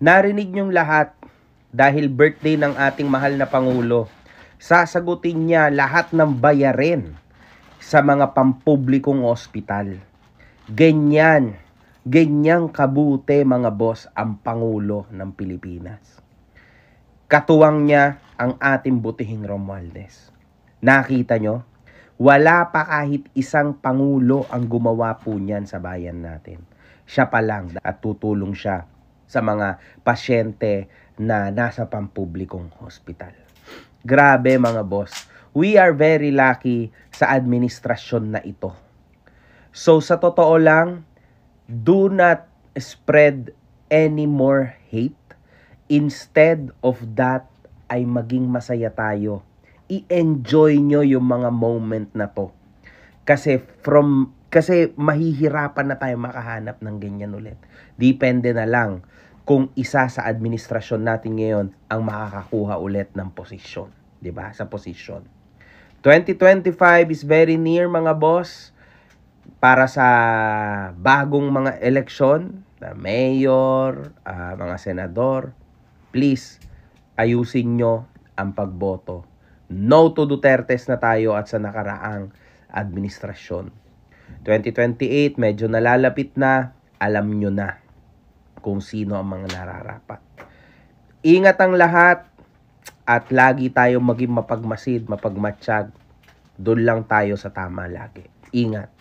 Narinig niyong lahat, dahil birthday ng ating mahal na Pangulo, sasagutin niya lahat ng bayarin sa mga pampublikong ospital. Ganyang kabute mga boss ang Pangulo ng Pilipinas. Katuwang niya ang ating butihing Romualdez. Nakita nyo? Wala pa kahit isang Pangulo ang gumawa po niyan sa bayan natin. Siya pa lang at tutulong siya sa mga pasyente na nasa pampublikong hospital. Grabe mga boss. We are very lucky sa administrasyon na ito. So sa totoo lang, do not spread any more hate. Instead of that, ay maging masaya tayo. I-enjoy nyo yung mga moment na to. Kasi mahihirapan na tayo makahanap ng ganyan ulit. Depende na lang kung isa sa administrasyon natin ngayon ang makakakuha ulit ng posisyon. 'Di ba? Sa posisyon. 2025 is very near mga boss. Para sa bagong mga eleksyon, na mayor, mga senador, please, ayusin nyo ang pagboto. No to Dutertes na tayo at sa nakaraang administrasyon. 2028, medyo nalalapit na, alam nyo na kung sino ang mga nararapat. Ingat ang lahat at lagi tayo maging mapagmasid, mapagmatsyag. Doon lang tayo sa tama lagi. Ingat.